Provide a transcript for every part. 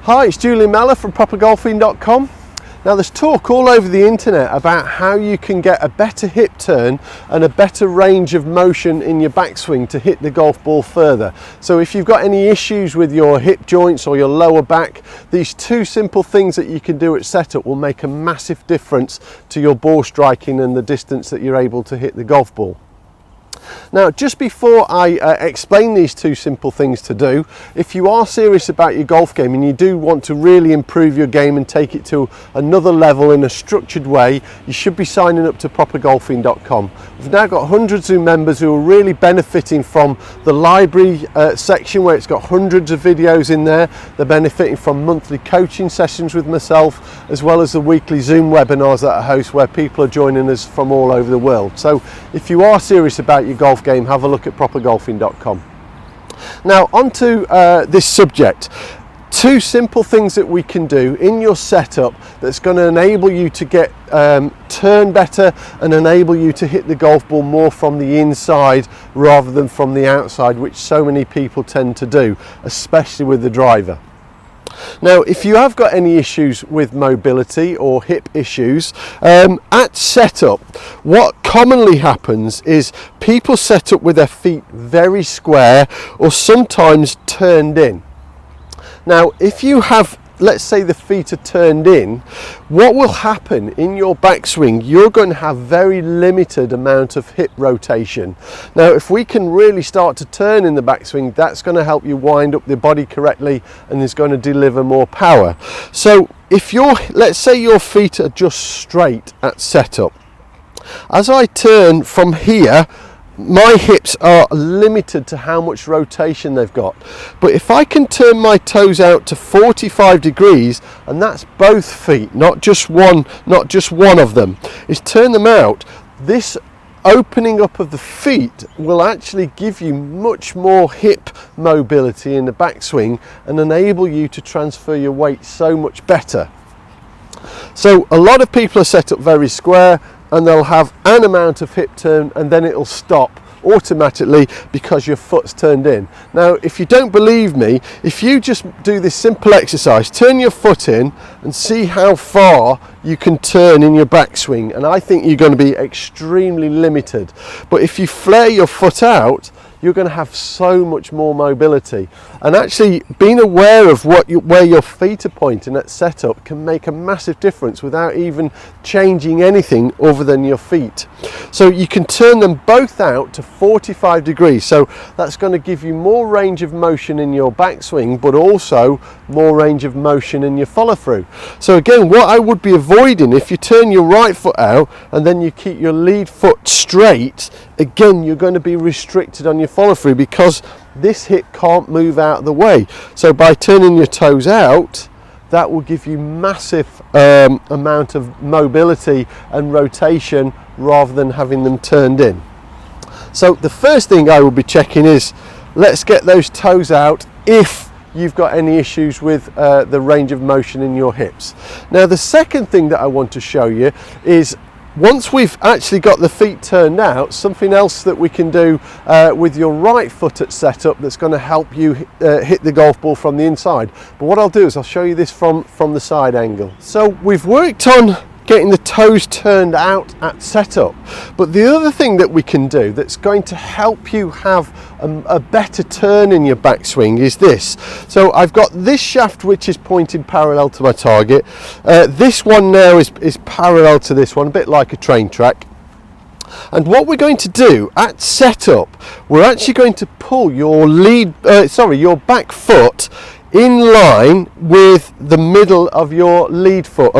Hi, it's Julian Mellor from propergolfing.com. Now there's talk all over the internet about how you can get a better hip turn and a better range of motion in your backswing to hit the golf ball further. So if you've got any issues with your hip joints or your lower back, these two simple things that you can do at setup will make a massive difference to your ball striking and the distance that you're able to hit the golf ball. Now, just before I explain these two simple things to do, if you are serious about your golf game and you do want to really improve your game and take it to another level in a structured way, you should be signing up to propergolfing.com. We've now got hundreds of members who are really benefiting from the library section where it's got hundreds of videos in there. They're benefiting from monthly coaching sessions with myself, as well as the weekly Zoom webinars that I host where people are joining us from all over the world. So if you are serious about your golf game, have a look at propergolfing.com. Now onto this subject. Two simple things that we can do in your setup that's going to enable you to get turn better and enable you to hit the golf ball more from the inside rather than from the outside, which so many people tend to do, especially with the driver. Now, if you have got any issues with mobility or hip issues, at setup, what commonly happens is people set up with their feet very square or sometimes turned in. Now, if you have, let's say the feet are turned in, what will happen in your backswing, you're going to have very limited amount of hip rotation. Now, if we can really start to turn in the backswing, that's going to help you wind up the body correctly and is going to deliver more power. So if let's say your feet are just straight at setup, as I turn from here, my hips are limited to how much rotation they've got. But if I can turn my toes out to 45 degrees, and that's both feet, not just one of them, is turn them out, this opening up of the feet will actually give you much more hip mobility in the backswing and enable you to transfer your weight so much better. So a lot of people are set up very square, and they'll have an amount of hip turn and then it'll stop automatically because your foot's turned in. Now, if you don't believe me, if you just do this simple exercise, turn your foot in and see how far you can turn in your backswing, and I think you're going to be extremely limited. But if you flare your foot out, you're going to have so much more mobility. And actually being aware of where your feet are pointing at setup can make a massive difference without even changing anything other than your feet. So you can turn them both out to 45 degrees. So that's going to give you more range of motion in your backswing, but also more range of motion in your follow through. So again, what I would be avoiding, if you turn your right foot out and then you keep your lead foot straight, again, you're going to be restricted on your follow through because this hip can't move out of the way. So by turning your toes out, that will give you massive amount of mobility and rotation rather than having them turned in. So the first thing I will be checking is, let's get those toes out if you've got any issues with the range of motion in your hips. Now the second thing that I want to show you is, once we've actually got the feet turned out, something else that we can do with your right foot at setup that's going to help you hit the golf ball from the inside. But what I'll do is I'll show you this from the side angle. So we've worked on getting the toes turned out at setup, but the other thing that we can do that's going to help you have a better turn in your backswing is this. So I've got this shaft which is pointing parallel to my target. This one now is parallel to this one, a bit like a train track. And what we're going to do at setup, we're actually going to pull your your back foot in line with the middle of your lead foot,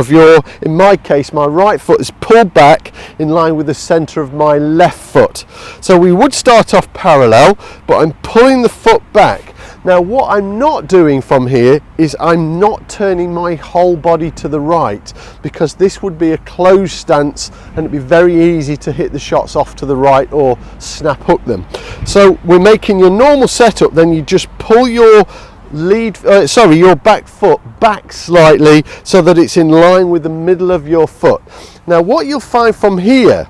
in my case, my right foot is pulled back in line with the center of my left foot. So we would start off parallel, but I'm pulling the foot back. Now what I'm not doing from here is I'm not turning my whole body to the right, because this would be a closed stance and it'd be very easy to hit the shots off to the right or snap hook them. So we're making your normal setup, then you just pull your your back foot back slightly so that it's in line with the middle of your foot. Now what you'll find from here,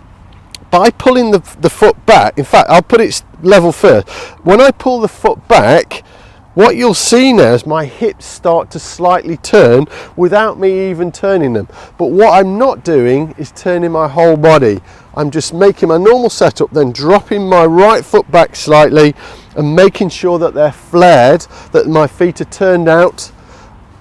by pulling the foot back, in fact I'll put it level first, when I pull the foot back, what you'll see now is my hips start to slightly turn without me even turning them. But what I'm not doing is turning my whole body. I'm just making my normal setup, then dropping my right foot back slightly and making sure that they're flared, that my feet are turned out,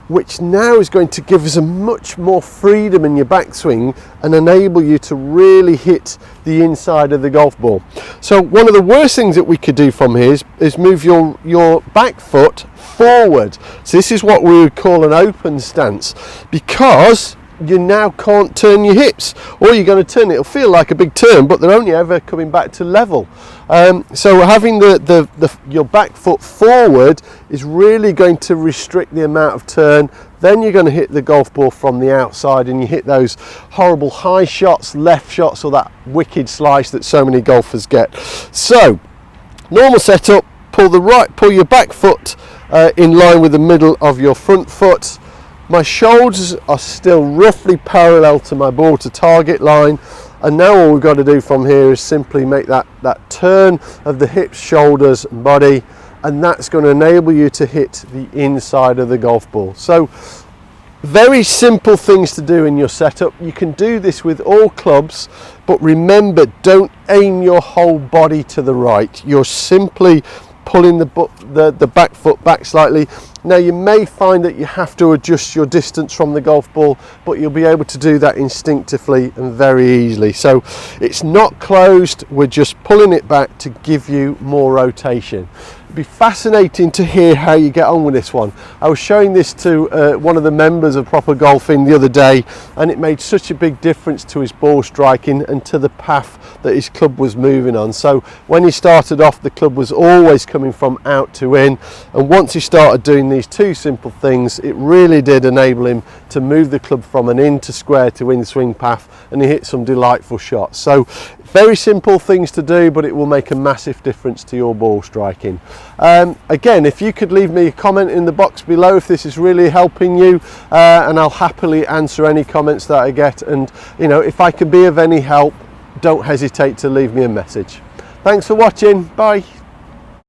which now is going to give us a much more freedom in your backswing and enable you to really hit the inside of the golf ball. So one of the worst things that we could do from here is move your back foot forward. So this is what we would call an open stance, because you now can't turn your hips, or you're going to turn it. It'll feel like a big turn, but they're only ever coming back to level. So having your back foot forward is really going to restrict the amount of turn. Then you're going to hit the golf ball from the outside, and you hit those horrible high shots, left shots, or that wicked slice that so many golfers get. So normal setup: pull your back foot in line with the middle of your front foot. My shoulders are still roughly parallel to my ball to target line, and now all we've got to do from here is simply make that turn of the hips, shoulders and body, and that's going to enable you to hit the inside of the golf ball. So very simple things to do in your setup. You can do this with all clubs, but remember, don't aim your whole body to the right. You're simply pulling the back foot back slightly. Now you may find that you have to adjust your distance from the golf ball, but you'll be able to do that instinctively and very easily. So it's not closed, we're just pulling it back to give you more rotation. It'd be fascinating to hear how you get on with this one. I was showing this to one of the members of Proper Golfing the other day, and it made such a big difference to his ball striking and to the path that his club was moving on. So when he started off, the club was always coming from out to in, and once he started doing these two simple things, it really did enable him to move the club from an in to square to in swing path, and he hit some delightful shots. So very simple things to do, but it will make a massive difference to your ball striking. Again, if you could leave me a comment in the box below if this is really helping you, and I'll happily answer any comments that I get. And you know, if I can be of any help, don't hesitate to leave me a message. Thanks for watching. Bye.